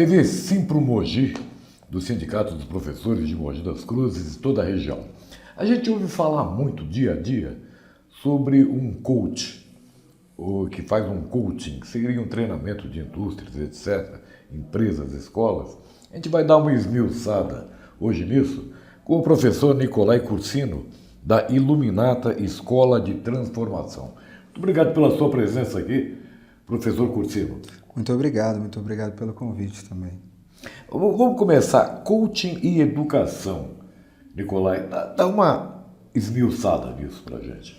TV Simpro Mogi, do Sindicato dos Professores de Mogi das Cruzes e toda a região. A gente ouve falar muito dia a dia sobre um coach, ou que faz um coaching, que seria um treinamento de indústrias, etc., empresas, escolas. A gente vai dar uma esmiuçada hoje nisso com o professor Nicolai Cursino, da Iluminata Escola de Transformação. Muito obrigado pela sua presença aqui, professor Cursino. Muito obrigado pelo convite também. Vamos começar. Coaching e educação. Nicolai, dá uma esmiuçada nisso pra gente.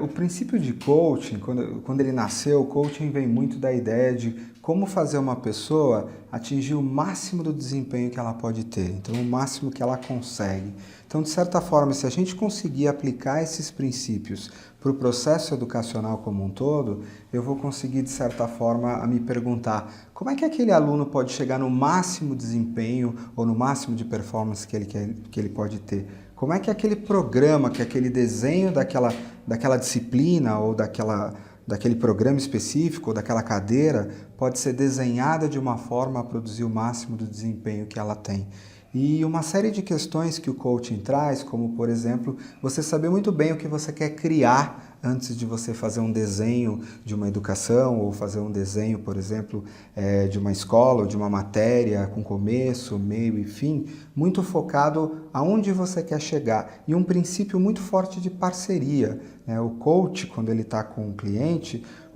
O princípio de coaching, quando ele nasceu, o coaching vem muito da ideia de como fazer uma pessoa atingir o máximo do desempenho que ela pode ter, então o máximo que ela consegue. Então, de certa forma, se a gente conseguir aplicar esses princípios para o processo educacional como um todo, eu vou conseguir, de certa forma, me perguntar como é que aquele aluno pode chegar no máximo desempenho ou no máximo de performance que ele pode ter. Como é que aquele programa, que aquele desenho daquela disciplina ou daquele programa específico ou daquela cadeira pode ser desenhada de uma forma a produzir o máximo do desempenho que ela tem. E uma série de questões que o coaching traz, como, por exemplo, você saber muito bem o que você quer criar antes de você fazer um desenho de uma educação ou fazer um desenho, por exemplo, de uma escola ou de uma matéria com começo, meio e fim, muito focado aonde você quer chegar. E um princípio muito forte de parceria. O coach, quando ele está com o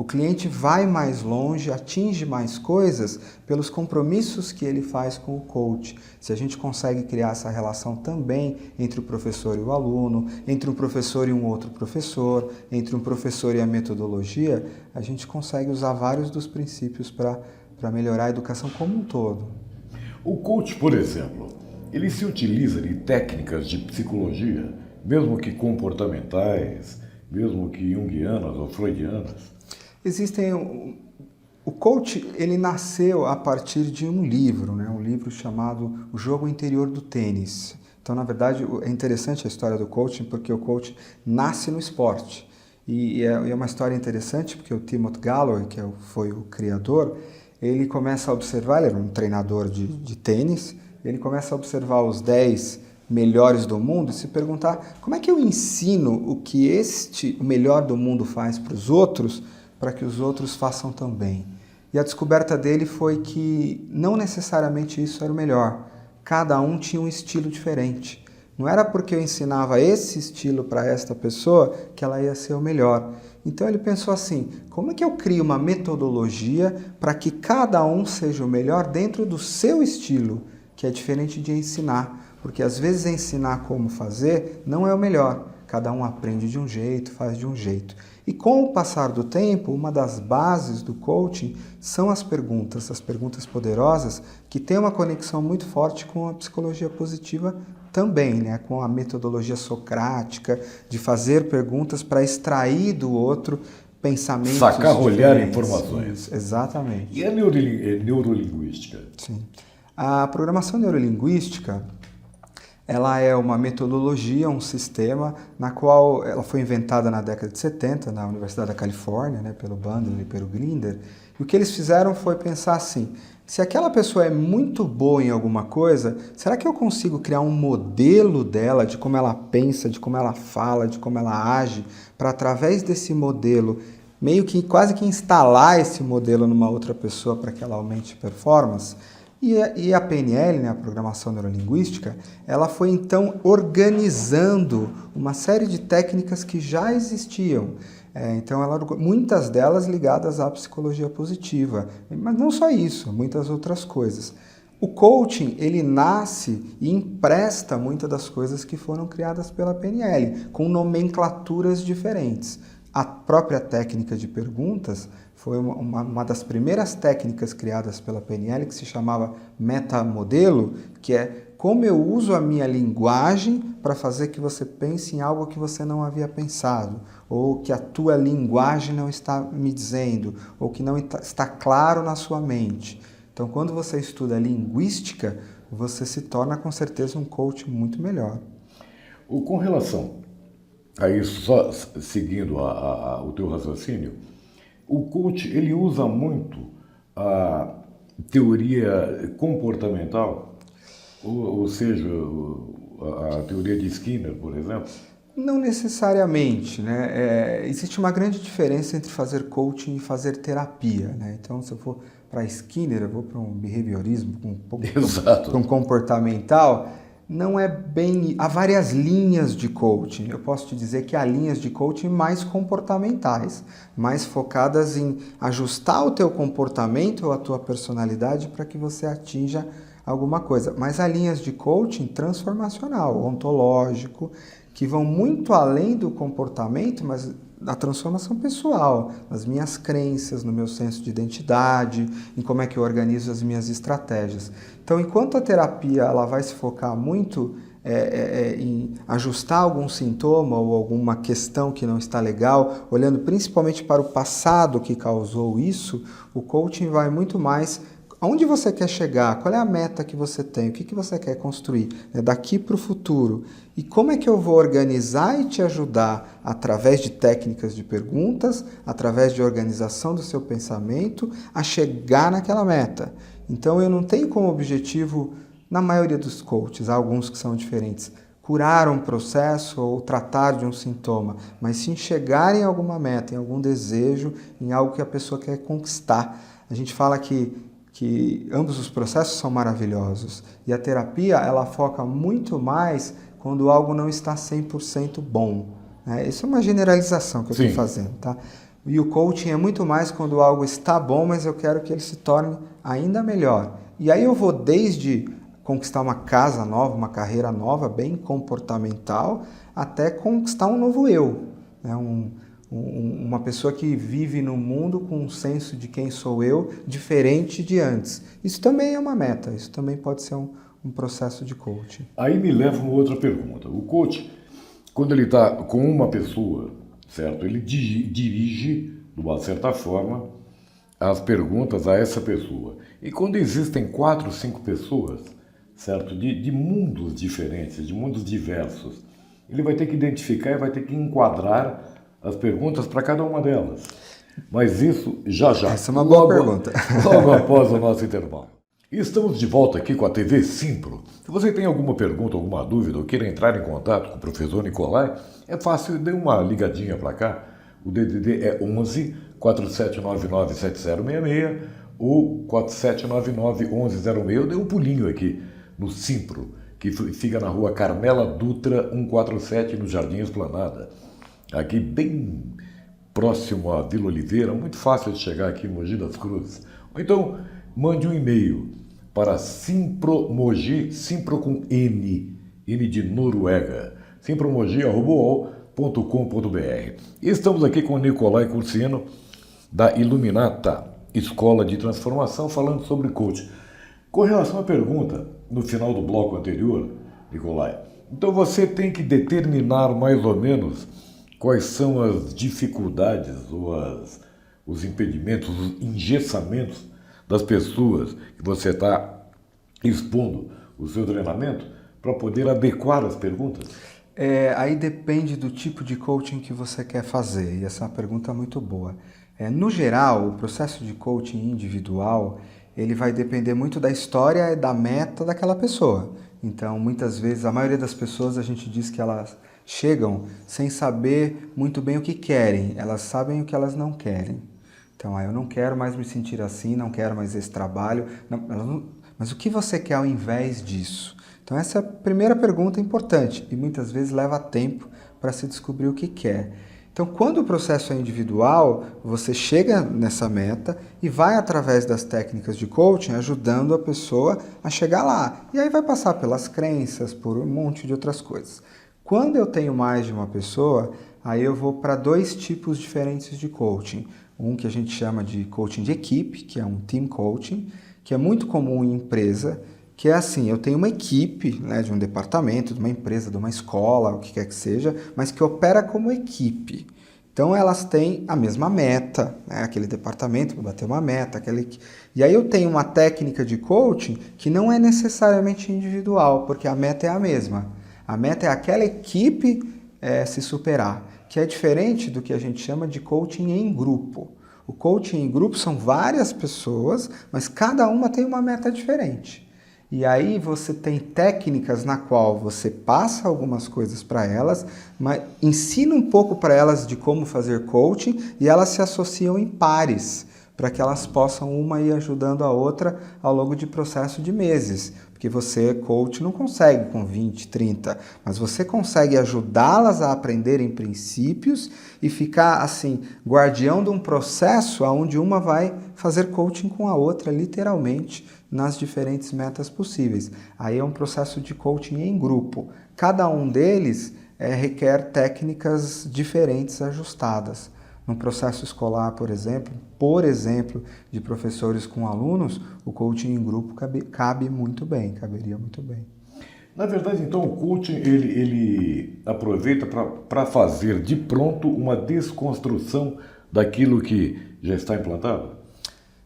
cliente vai mais longe, atinge mais coisas pelos compromissos que ele faz com o coach. Se a gente consegue criar essa relação também entre o professor e o aluno, entre um professor e um outro professor, entre um professor e a metodologia, a gente consegue usar vários dos princípios para melhorar a educação como um todo. O coach, por exemplo, ele se utiliza de técnicas de psicologia, mesmo que comportamentais, mesmo que junguianas ou freudianas? O coach, ele nasceu a partir de um livro, um livro chamado O Jogo Interior do Tênis. Então, na verdade, é interessante a história do coaching, porque o coaching nasce no esporte. E é uma história interessante, porque o Timothy Galloway, que foi o criador, ele começa a observar, ele era um treinador de tênis, ele começa a observar os 10 melhores do mundo e se perguntar como é que eu ensino o que o melhor do mundo faz para os outros, para que os outros façam também. E a descoberta dele foi que não necessariamente isso era o melhor. Cada um tinha um estilo diferente. Não era porque eu ensinava esse estilo para esta pessoa que ela ia ser o melhor. Então ele pensou assim, como é que eu crio uma metodologia para que cada um seja o melhor dentro do seu estilo, que é diferente de ensinar. Porque às vezes ensinar como fazer não é o melhor. Cada um aprende de um jeito, faz de um jeito. E com o passar do tempo, uma das bases do coaching são as perguntas poderosas, que têm uma conexão muito forte com a psicologia positiva também, com a metodologia socrática, de fazer perguntas para extrair do outro pensamentos sacar-rolhar informações. Exatamente. E a neurolinguística? Sim. A programação neurolinguística, ela é uma metodologia, um sistema, na qual ela foi inventada na década de 70, na Universidade da Califórnia, pelo Bandler e pelo Grinder. E o que eles fizeram foi pensar assim, se aquela pessoa é muito boa em alguma coisa, será que eu consigo criar um modelo dela, de como ela pensa, de como ela fala, de como ela age, para através desse modelo, meio que quase que instalar esse modelo numa outra pessoa para que ela aumente performance? E a PNL, a Programação Neurolinguística, ela foi então organizando uma série de técnicas que já existiam. Então, muitas delas ligadas à psicologia positiva, mas não só isso, muitas outras coisas. O coaching, ele nasce e empresta muitas das coisas que foram criadas pela PNL, com nomenclaturas diferentes. A própria técnica de perguntas foi uma das primeiras técnicas criadas pela PNL, que se chamava metamodelo, que é como eu uso a minha linguagem para fazer que você pense em algo que você não havia pensado, ou que a tua linguagem não está me dizendo, ou que não está claro na sua mente. Então, quando você estuda linguística, você se torna com certeza um coach muito melhor. Com relação a isso, só seguindo o teu raciocínio, o coach ele usa muito teoria comportamental, ou seja, a teoria de Skinner, por exemplo? Não necessariamente, né? Existe uma grande diferença entre fazer coaching e fazer terapia, né? Então, se eu for para Skinner, eu vou para um behaviorismo, um pouco Exato. para um comportamental, não é bem... Há várias linhas de coaching. Eu posso te dizer que há linhas de coaching mais comportamentais, mais focadas em ajustar o teu comportamento ou a tua personalidade para que você atinja alguma coisa. Mas há linhas de coaching transformacional, ontológico, que vão muito além do comportamento, mas da transformação pessoal, nas minhas crenças, no meu senso de identidade, em como é que eu organizo as minhas estratégias. Então, enquanto a terapia ela vai se focar muito em ajustar algum sintoma ou alguma questão que não está legal, olhando principalmente para o passado que causou isso, o coaching vai muito mais aonde você quer chegar, qual é a meta que você tem, o que você quer construir, né, daqui para o futuro. E como é que eu vou organizar e te ajudar através de técnicas de perguntas, através de organização do seu pensamento, a chegar naquela meta. Então eu não tenho como objetivo, na maioria dos coaches, há alguns que são diferentes, curar um processo ou tratar de um sintoma, mas sim chegar em alguma meta, em algum desejo, em algo que a pessoa quer conquistar. A gente fala que ambos os processos são maravilhosos e a terapia ela foca muito mais quando algo não está 100% bom. Né? Isso é uma generalização que eu estou fazendo. Tá? E o coaching é muito mais quando algo está bom, mas eu quero que ele se torne ainda melhor. E aí eu vou desde conquistar uma casa nova, uma carreira nova, bem comportamental, até conquistar um novo eu, né? Uma pessoa que vive no mundo com um senso de quem sou eu, diferente de antes. Isso também é uma meta, isso também pode ser um processo de coaching. Aí me leva uma outra pergunta. O coach, quando ele está com uma pessoa, certo? Ele dirige, de uma certa forma, as perguntas a essa pessoa. E quando existem 4, 5 pessoas, certo? De mundos diferentes, de mundos diversos, ele vai ter que identificar e vai ter que enquadrar as perguntas para cada uma delas. Mas isso já. Essa é uma boa pergunta. Logo após o nosso intervalo. Estamos de volta aqui com a TV Simpro. Se você tem alguma pergunta, alguma dúvida ou queira entrar em contato com o professor Nicolai, é fácil, dê uma ligadinha para cá. O DDD é 11 4799 7066 ou 4799 1106. Dê um pulinho aqui no Simpro, que fica na rua Carmela Dutra 147, no Jardim Esplanada. Aqui bem próximo à Vila Oliveira, muito fácil de chegar aqui em Mogi das Cruzes. Ou então, mande um e-mail para simpromogi, simpro com N de Noruega, simpromogi@uol.com.br. Estamos aqui com o Nicolai Cursino, da Iluminata, Escola de Transformação, falando sobre coaching. Com relação à pergunta, no final do bloco anterior, Nicolai, então você tem que determinar mais ou menos quais são as dificuldades ou os impedimentos, os engessamentos das pessoas que você está expondo o seu treinamento para poder adequar as perguntas? Aí depende do tipo de coaching que você quer fazer, e essa é uma pergunta muito boa. No geral, o processo de coaching individual, ele vai depender muito da história e da meta daquela pessoa. Então, muitas vezes, a maioria das pessoas, a gente diz que elas chegam sem saber muito bem o que querem, elas sabem o que elas não querem. Então, eu não quero mais me sentir assim, não quero mais esse trabalho, mas o que você quer ao invés disso? Então, essa é a primeira pergunta importante e muitas vezes leva tempo para se descobrir o que quer. Então, quando o processo é individual, você chega nessa meta e vai, através das técnicas de coaching, ajudando a pessoa a chegar lá. E aí vai passar pelas crenças, por um monte de outras coisas. Quando eu tenho mais de uma pessoa, aí eu vou para 2 tipos diferentes de coaching. Um que a gente chama de coaching de equipe, que é um team coaching, que é muito comum em empresa, que é assim, eu tenho uma equipe, né, de um departamento, de uma empresa, de uma escola, o que quer que seja, mas que opera como equipe. Então elas têm a mesma meta, né, aquele departamento vai bater uma meta, e aí eu tenho uma técnica de coaching que não é necessariamente individual, porque a meta é a mesma. A meta é aquela equipe se superar, que é diferente do que a gente chama de coaching em grupo. O coaching em grupo são várias pessoas, mas cada uma tem uma meta diferente. E aí você tem técnicas na qual você passa algumas coisas para elas, mas ensina um pouco para elas de como fazer coaching e elas se associam em pares, para que elas possam uma ir ajudando a outra ao longo de processo de meses. Porque você, coach, não consegue com 20, 30, mas você consegue ajudá-las a aprenderem princípios e ficar, assim, guardião de um processo onde uma vai fazer coaching com a outra, literalmente, nas diferentes metas possíveis. Aí é um processo de coaching em grupo. Cada um deles requer técnicas diferentes ajustadas. No processo escolar, por exemplo, de professores com alunos, o coaching em grupo caberia muito bem. Na verdade, então, o coaching ele aproveita para fazer de pronto uma desconstrução daquilo que já está implantado?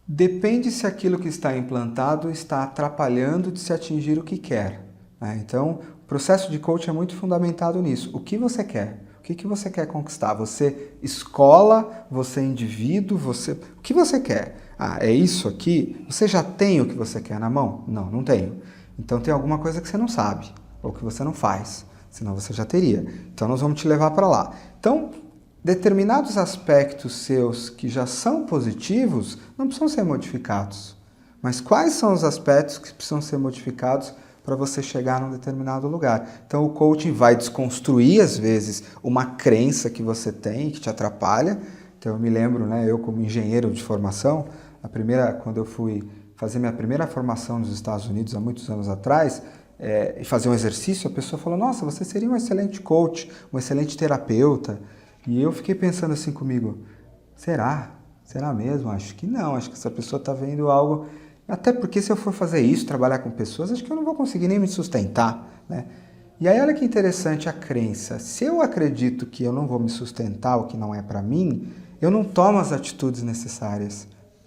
Depende se aquilo que está implantado está atrapalhando de se atingir o que quer, né? Então, o processo de coaching é muito fundamentado nisso. O que você quer? O que você quer conquistar? Você escola, você indivíduo, o que você quer? Ah, é isso aqui? Você já tem o que você quer na mão? Não, não tenho. Então tem alguma coisa que você não sabe, ou que você não faz, senão você já teria. Então nós vamos te levar para lá. Então, determinados aspectos seus que já são positivos não precisam ser modificados. Mas quais são os aspectos que precisam ser modificados para você chegar num determinado lugar? Então o coaching vai desconstruir, às vezes, uma crença que você tem, que te atrapalha. Então eu me lembro, né, eu como engenheiro de formação, quando eu fui fazer minha primeira formação nos Estados Unidos, há muitos anos atrás, e fazer um exercício, a pessoa falou, nossa, você seria um excelente coach, um excelente terapeuta. E eu fiquei pensando assim comigo, será? Será mesmo? Acho que não, acho que essa pessoa está vendo algo... Até porque se eu for fazer isso, trabalhar com pessoas, acho que eu não vou conseguir nem me sustentar, né? E aí olha que interessante a crença. Se eu acredito que eu não vou me sustentar, o que não é para mim, eu não tomo as atitudes necessárias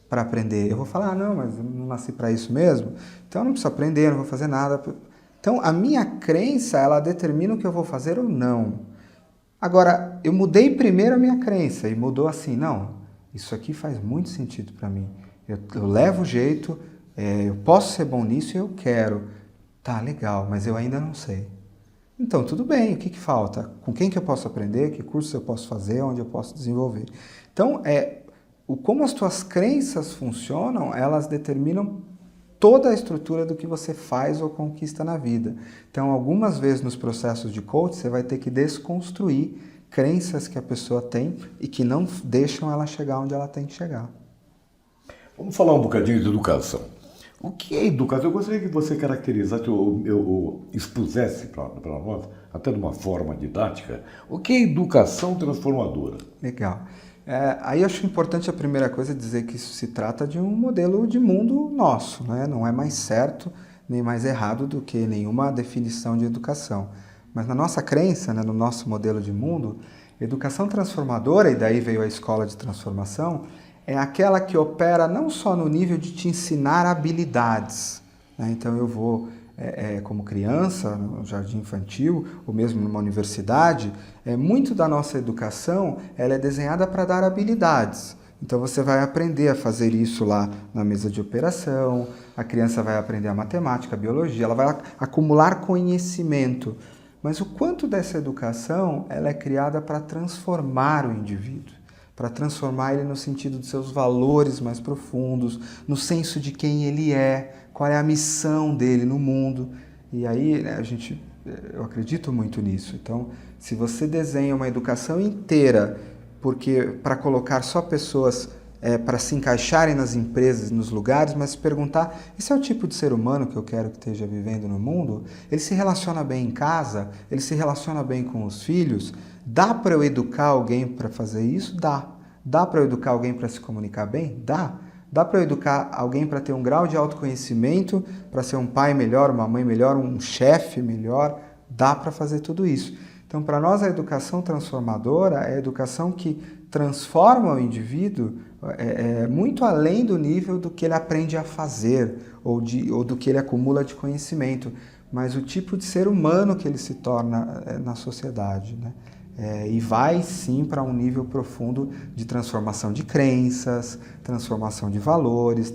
para aprender. Eu vou falar, não, mas eu não nasci para isso mesmo, então eu não preciso aprender, eu não vou fazer nada. Então a minha crença, ela determina o que eu vou fazer ou não. Agora, eu mudei primeiro a minha crença e mudou assim, não, isso aqui faz muito sentido para mim. Eu levo o jeito, eu posso ser bom nisso e eu quero. Tá, legal, mas eu ainda não sei. Então, tudo bem, o que falta? Com quem que eu posso aprender? Que curso eu posso fazer? Onde eu posso desenvolver? Então, como as tuas crenças funcionam, elas determinam toda a estrutura do que você faz ou conquista na vida. Então, algumas vezes nos processos de coaching, você vai ter que desconstruir crenças que a pessoa tem e que não deixam ela chegar onde ela tem que chegar. Vamos falar um bocadinho de educação. O que é educação? Eu gostaria que você caracterizasse ou expusesse para nós, até de uma forma didática, o que é educação transformadora? Legal. Aí eu acho importante a primeira coisa dizer que isso se trata de um modelo de mundo nosso, né? Não é mais certo nem mais errado do que nenhuma definição de educação. Mas na nossa crença, né, no nosso modelo de mundo, educação transformadora, e daí veio a escola de transformação, é aquela que opera não só no nível de te ensinar habilidades, né? Então eu vou, como criança, no jardim infantil, ou mesmo numa universidade, muito da nossa educação ela é desenhada para dar habilidades. Então você vai aprender a fazer isso lá na mesa de operação, a criança vai aprender a matemática, a biologia, ela vai acumular conhecimento. Mas o quanto dessa educação ela é criada para transformar o indivíduo, para transformar ele no sentido de seus valores mais profundos, no senso de quem ele é, qual é a missão dele no mundo. E aí, né, eu acredito muito nisso. Então, se você desenha uma educação inteira para colocar só pessoas para se encaixarem nas empresas, nos lugares, mas se perguntar, esse é o tipo de ser humano que eu quero que esteja vivendo no mundo? Ele se relaciona bem em casa? Ele se relaciona bem com os filhos? Dá para eu educar alguém para fazer isso? Dá. Dá para eu educar alguém para se comunicar bem? Dá. Dá para eu educar alguém para ter um grau de autoconhecimento, para ser um pai melhor, uma mãe melhor, um chefe melhor? Dá para fazer tudo isso. Então, para nós, a educação transformadora é a educação que transforma o indivíduo muito além do nível do que ele aprende a fazer ou do que ele acumula de conhecimento, mas o tipo de ser humano que ele se torna na sociedade, né? E vai sim para um nível profundo de transformação de crenças, transformação de valores,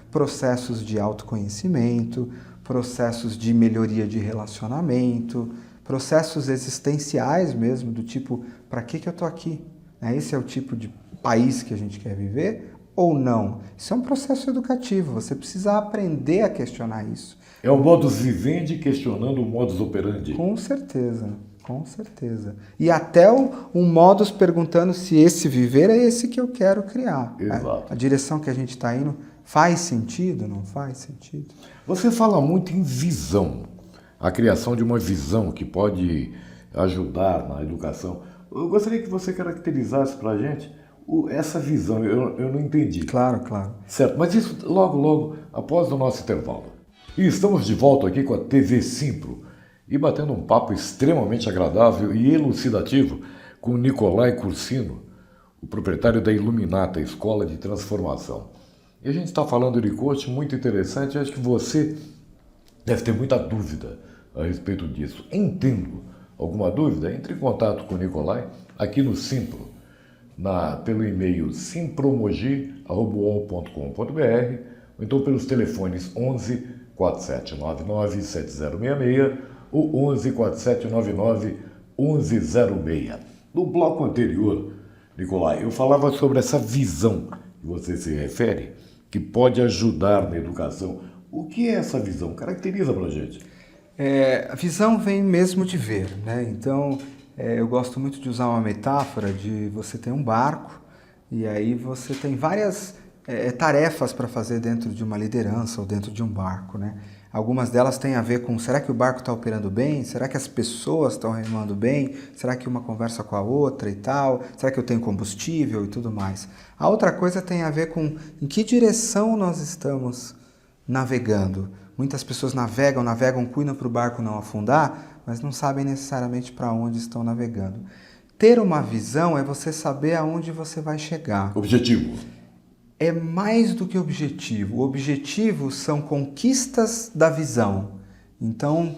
processos de autoconhecimento, processos de melhoria de relacionamento, processos existenciais mesmo, do tipo, para que eu estou aqui? Esse é o tipo de país que a gente quer viver ou não? Isso é um processo educativo, você precisa aprender a questionar isso. É o modus vivendi questionando o modus operandi. Com certeza. Com certeza. E até um modus perguntando se esse viver é esse que eu quero criar. Exato. A direção que a gente está indo faz sentido, não faz sentido? Você fala muito em visão, a criação de uma visão que pode ajudar na educação. Eu gostaria que você caracterizasse para a gente essa visão, eu não entendi. Claro, claro. Certo, mas isso logo após o nosso intervalo. E estamos de volta aqui com a TV Simpro, e batendo um papo extremamente agradável e elucidativo com o Nicolai Cursino, o proprietário da Iluminata, Escola de Transformação. E a gente está falando de coaching muito interessante, acho que você deve ter muita dúvida a respeito disso. Entendo alguma dúvida? Entre em contato com o Nicolai aqui no Simpro, pelo e-mail simpromogi@uol.com.br ou então pelos telefones 11 4799 7066 ou 11 4799 1106. No bloco anterior, Nicolai, eu falava sobre essa visão que você se refere, que pode ajudar na educação. O que é essa visão? Caracteriza pra gente. A visão vem mesmo de ver, né? Então, eu gosto muito de usar uma metáfora de você ter um barco e aí você tem várias tarefas para fazer dentro de uma liderança ou dentro de um barco, né? Algumas delas têm a ver com, será que o barco está operando bem? Será que as pessoas estão remando bem? Será que uma conversa com a outra e tal? Será que eu tenho combustível e tudo mais? A outra coisa tem a ver com em que direção nós estamos navegando. Muitas pessoas navegam, cuidam para o barco não afundar, mas não sabem necessariamente para onde estão navegando. Ter uma visão é você saber aonde você vai chegar. Objetivo. É mais do que objetivo. O objetivo são conquistas da visão. Então,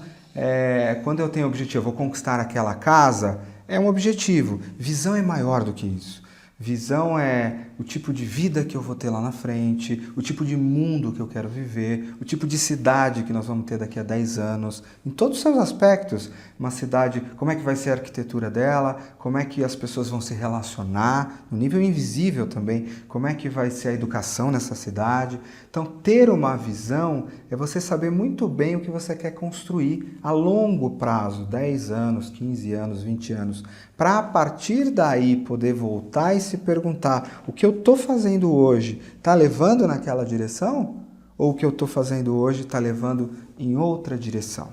quando eu tenho objetivo, eu vou conquistar aquela casa, é um objetivo. Visão é maior do que isso. Visão é o tipo de vida que eu vou ter lá na frente, o tipo de mundo que eu quero viver, o tipo de cidade que nós vamos ter daqui a 10 anos, em todos os seus aspectos. Uma cidade, como é que vai ser a arquitetura dela, como é que as pessoas vão se relacionar, no nível invisível também, como é que vai ser a educação nessa cidade. Então, ter uma visão é você saber muito bem o que você quer construir a longo prazo, 10 anos, 15 anos, 20 anos, para a partir daí poder voltar e se perguntar, o que eu estou fazendo hoje está levando naquela direção? Ou o que eu estou fazendo hoje está levando em outra direção?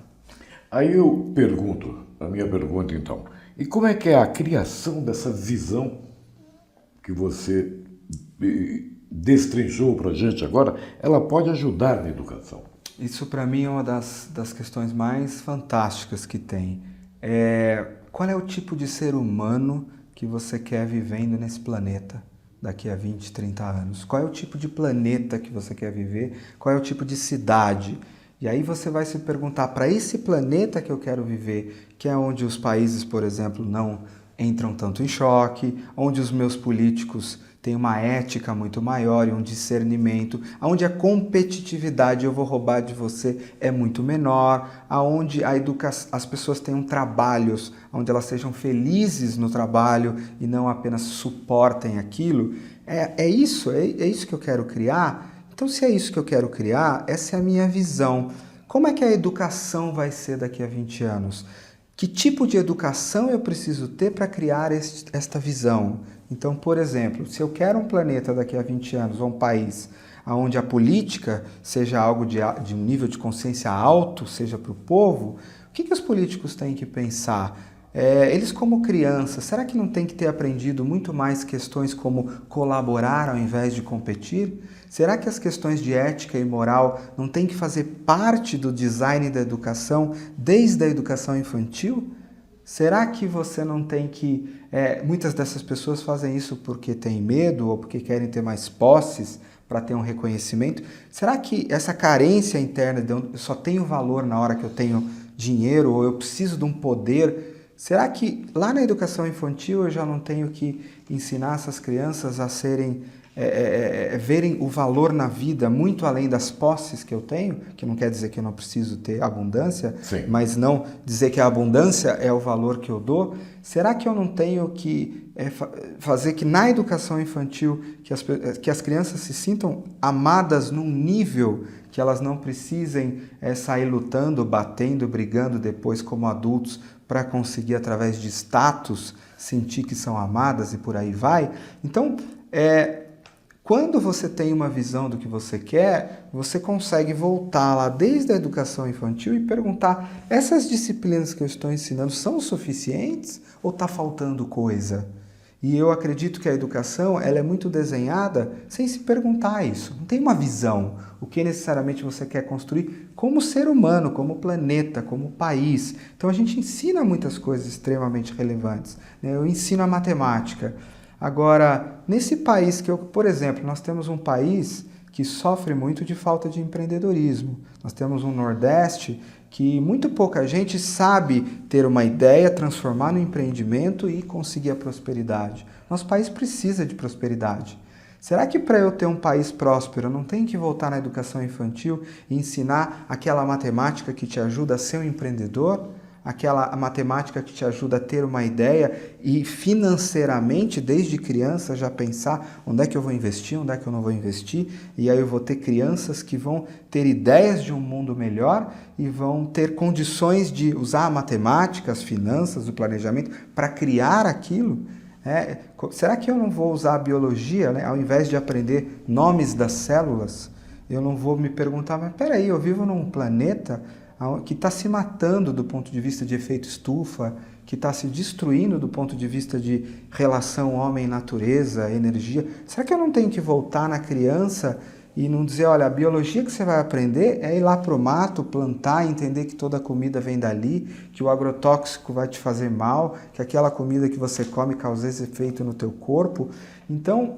Aí eu pergunto, a minha pergunta então, e como é que é a criação dessa visão que você destrinchou para a gente agora, ela pode ajudar na educação? Isso para mim é uma das questões mais fantásticas que tem. Qual é o tipo de ser humano que você quer vivendo nesse planeta daqui a 20, 30 anos? Qual é o tipo de planeta que você quer viver? Qual é o tipo de cidade? E aí você vai se perguntar, para esse planeta que eu quero viver, que é onde os países, por exemplo, não entram tanto em choque, onde os meus políticos têm uma ética muito maior e um discernimento, onde a competitividade, eu vou roubar de você, é muito menor, onde as pessoas tenham trabalhos, onde elas sejam felizes no trabalho e não apenas suportem aquilo. É isso que eu quero criar? Então, se é isso que eu quero criar, essa é a minha visão. Como é que a educação vai ser daqui a 20 anos? Que tipo de educação eu preciso ter para criar esta visão? Então, por exemplo, se eu quero um planeta daqui a 20 anos, ou um país, onde a política seja algo de um nível de consciência alto, seja para o povo, o que os políticos têm que pensar? Eles como crianças, será que não têm que ter aprendido muito mais questões como colaborar ao invés de competir? Será que as questões de ética e moral não têm que fazer parte do design da educação desde a educação infantil? Será que você não tem que... muitas dessas pessoas fazem isso porque têm medo ou porque querem ter mais posses para ter um reconhecimento? Será que essa carência interna de eu só tenho valor na hora que eu tenho dinheiro ou eu preciso de um poder será que lá na educação infantil eu já não tenho que ensinar essas crianças a serem, verem o valor na vida muito além das posses que eu tenho, que não quer dizer que eu não preciso ter abundância, Sim. mas não dizer que a abundância é o valor que eu dou? Será que eu não tenho que fazer que na educação infantil que as crianças se sintam amadas num nível que elas não precisem sair lutando, batendo, brigando depois como adultos para conseguir, através de status, sentir que são amadas e por aí vai? Então, quando você tem uma visão do que você quer, você consegue voltar lá desde a educação infantil e perguntar: essas disciplinas que eu estou ensinando são suficientes ou está faltando coisa? E eu acredito que a educação ela é muito desenhada sem se perguntar isso. Não tem uma visão, o que necessariamente você quer construir como ser humano, como planeta, como país. Então a gente ensina muitas coisas extremamente relevantes, né? Eu ensino a matemática. Agora, nesse país por exemplo, nós temos um país que sofre muito de falta de empreendedorismo. Nós temos um Nordeste que muito pouca gente sabe ter uma ideia, transformar no empreendimento e conseguir a prosperidade. Nosso país precisa de prosperidade. Será que para eu ter um país próspero, eu não tenho que voltar na educação infantil e ensinar aquela matemática que te ajuda a ser um empreendedor? Aquela matemática que te ajuda a ter uma ideia e financeiramente, desde criança, já pensar onde é que eu vou investir, onde é que eu não vou investir, e aí eu vou ter crianças que vão ter ideias de um mundo melhor e vão ter condições de usar a matemática, as finanças, o planejamento para criar aquilo. Será que eu não vou usar a biologia, né? Ao invés de aprender nomes das células, eu não vou me perguntar, mas peraí, eu vivo num planeta que está se matando do ponto de vista de efeito estufa, que está se destruindo do ponto de vista de relação homem-natureza, energia. Será que eu não tenho que voltar na criança e não dizer, olha, a biologia que você vai aprender é ir lá para o mato, plantar, entender que toda comida vem dali, que o agrotóxico vai te fazer mal, que aquela comida que você come causa esse efeito no teu corpo? Então,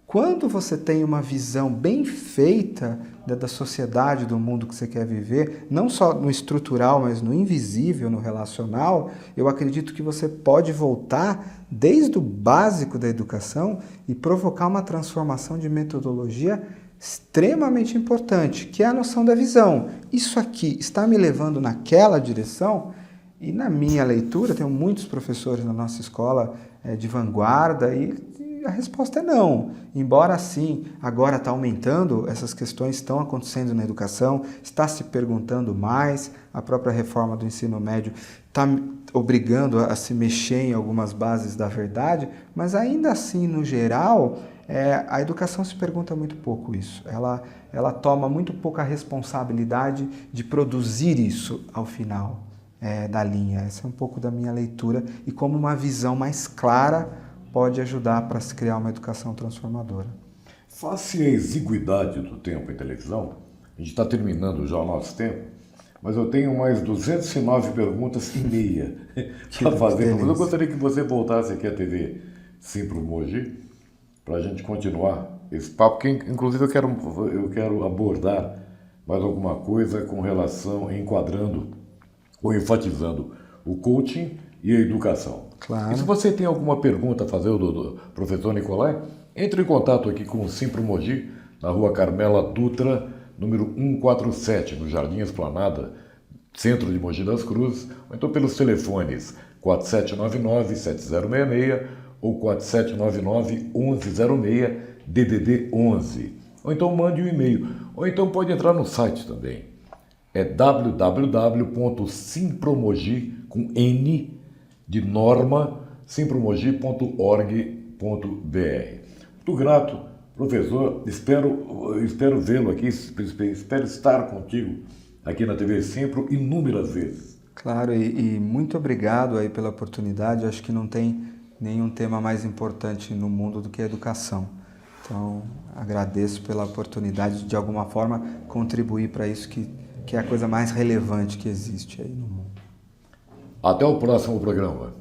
quando você tem uma visão bem feita da sociedade, do mundo que você quer viver, não só no estrutural, mas no invisível, no relacional, eu acredito que você pode voltar desde o básico da educação e provocar uma transformação de metodologia extremamente importante, que é a noção da visão. Isso aqui está me levando naquela direção? E na minha leitura, tenho muitos professores na nossa escola de vanguarda e a resposta é não. Embora sim, agora está aumentando, essas questões estão acontecendo na educação, está se perguntando mais, a própria reforma do ensino médio está obrigando a se mexer em algumas bases da verdade, mas ainda assim, no geral, a educação se pergunta muito pouco isso. Ela toma muito pouca responsabilidade de produzir isso ao final da linha. Essa é um pouco da minha leitura e como uma visão mais clara pode ajudar para se criar uma educação transformadora. Face à exiguidade do tempo em televisão, a gente está terminando já o nosso tempo, mas eu tenho mais 209 perguntas e meia para fazer. Eu gostaria que você voltasse aqui à TV Simpro Mogi para a gente continuar esse papo, que inclusive eu quero abordar mais alguma coisa com relação, enquadrando ou enfatizando o coaching e a educação. Claro. E se você tem alguma pergunta a fazer do professor Nicolai, entre em contato aqui com o Simpro Mogi, na rua Carmela Dutra, número 147, no Jardim Esplanada, centro de Mogi das Cruzes, ou então pelos telefones 4799-7066 ou 4799-1106, DDD 11. Ou então mande um e-mail, ou então pode entrar no site também. É www.simpromogi, com N, de norma, simpromogi.org.br. Muito grato, professor, espero vê-lo aqui, espero estar contigo aqui na TV Simpro inúmeras vezes. Claro, e muito obrigado aí pela oportunidade. Acho que não tem nenhum tema mais importante no mundo do que a educação. Então, agradeço pela oportunidade de alguma forma contribuir para isso que é a coisa mais relevante que existe aí no mundo. Até o próximo programa.